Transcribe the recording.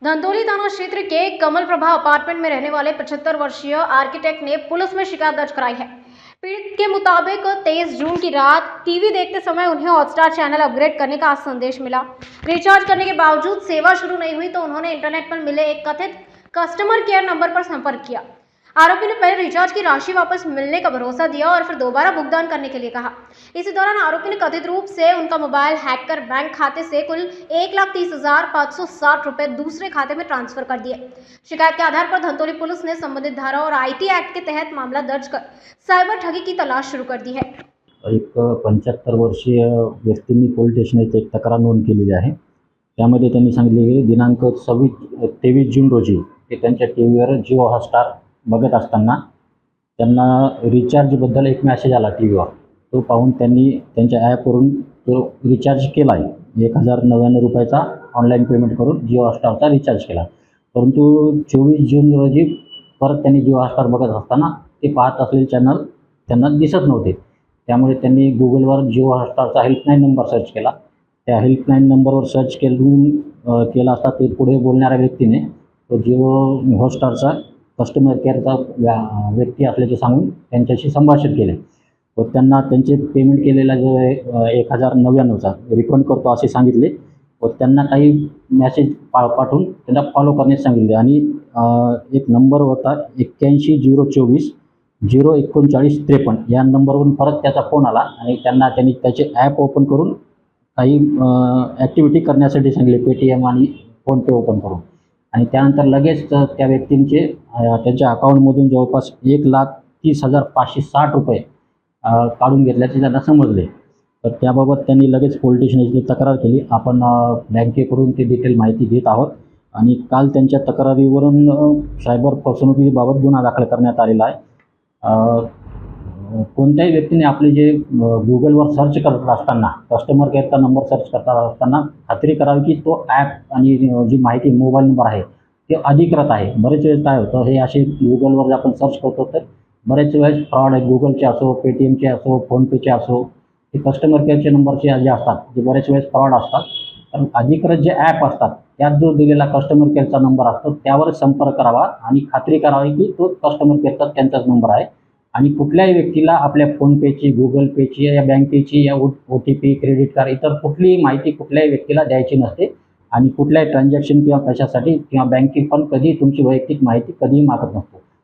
धंतोली थाना क्षेत्र के कमल प्रभा अपार्टमेंट में रहने वाले 75 वर्षीय आर्किटेक्ट ने पुलिस में शिकायत दर्ज कराई है। पीड़ित के मुताबिक 23 जून की रात टीवी देखते समय उन्हें हॉटस्टार चैनल अपग्रेड करने का संदेश मिला। रिचार्ज करने के बावजूद सेवा शुरू नहीं हुई तो उन्होंने इंटरनेट पर मिले एक कथित कस्टमर केयर नंबर पर संपर्क किया। आरोपी ने पहले रिचार्ज की राशि वापस मिलने का भरोसा दिया और फिर दोबारा भुगतान करने के लिए कहा। इसी दौरान आरोपी ने कथित रूप से उनका मोबाइल हैक कर बैंक खाते से कुल 1,30,560 रुपए दूसरे खाते में ट्रांसफर कर दिए। शिकायत के आधार पर धंतोली पुलिस ने संबंधित धारा और आईटी एक्ट के तहत मामला दर्ज कर साइबर ठगी की तलाश शुरू कर दी है। एक 75 वर्षीय व्यक्तींनी पोलीस स्टेशन येथे एक तक्रार नोंद केलेली आहे। त्यामध्ये त्यांनी सांगितले की दिनांक 23 जून रोजी ते त्यांच्या टीव्हीवर जिओ हॉटस्टार बघत असताना त्यांना रिचार्जबद्दल एक मेसेज आला टीव्हीवर। तो पाहून त्यांनी त्यांच्या ॲपवरून तो रिचार्ज केला आहे। 1,099 रुपयाचा ऑनलाईन पेमेंट करून जिओ हॉटस्टारचा रिचार्ज केला। परंतु 24 जून रोजी परत त्यांनी जिओ हॉटस्टार बघत असताना ते पाहत असलेले चॅनल त्यांना दिसत नव्हते। त्यामुळे त्यांनी गुगलवर जिओ हॉटस्टारचा हेल्पलाईन नंबर सर्च केला। त्या हेल्पलाईन नंबरवर सर्च केला असता ते पुढे बोलणाऱ्या व्यक्तीने तो जिओ हॉटस्टारचा कस्टमर केअरचा व्यक्ती असल्याचे सांगून त्यांच्याशी संभाषण केले व त्यांना त्यांचे पेमेंट केलेला जो 1,099चा रिफंड करतो असे सांगितले व त्यांना काही मेसेज पाठवून त्यांना फॉलो करण्यास सांगितले आणि एक नंबर होता 81,024 03953 या नंबरवरून परत त्याचा फोन आला आणि त्यांनी त्याचे ॲप ओपन करून काही ॲक्टिव्हिटी करण्यासाठी सांगितले पेटीएम आणि फोनपे ओपन करून आणि त्यानंतर लगेच त्या व्यक्तींचे त्यांच्या अकाउंटमधून जवळपास 1,30,560 रुपये काढून घेतल्याचे त्यांना समजले। तर त्याबाबत त्यांनी लगेच पोलीस स्टेशन येथे तक्रार केली। आपण बँकेकडून ती डिटेल माहिती घेत आहोत आणि काल त्यांच्या तक्रारीवरून सायबर फसवणुकीबाबत गुन्हा दाखल करण्यात आलेला आहे। कोणत्याही व्यक्तीने आपले जे गुगलवर सर्च करत असताना कस्टमर केअरचा नंबर सर्च करत असताना खात्री करावी की तो ॲप आणि जी माहिती मोबाईल नंबर आहे ते अधिकृत आहे। बरेच वेळेस काय होतं हे असे गुगलवर आपण सर्च करतो तर बरेच वेळेस फ्रॉड आहे। गुगलचे असो पेटीएमचे असो फोनपेचे असो हे कस्टमर केअरचे नंबरचे जे असतात ते बरेच वेळेस फ्रॉड असतात। तर अधिकृत जे ॲप असतात त्यात जो दिलेला कस्टमर केअरचा नंबर असतो त्यावर संपर्क करावा आणि खात्री करावी की तो कस्टमर केअरचा त्यांचाच नंबर आहे आणि कुठल्याही व्यक्तीला आपल्या फोनपेची गुगल पेची या बँकेची या OTP क्रेडिट कार्ड इतर कुठलीही माहिती कुठल्याही व्यक्तीला द्यायची नसते आणि कुठल्याही ट्रान्झॅक्शन किंवा कशासाठी किंवा बँकेत पण कधी तुमची वैयक्तिक माहिती कधीही मागत नसतो।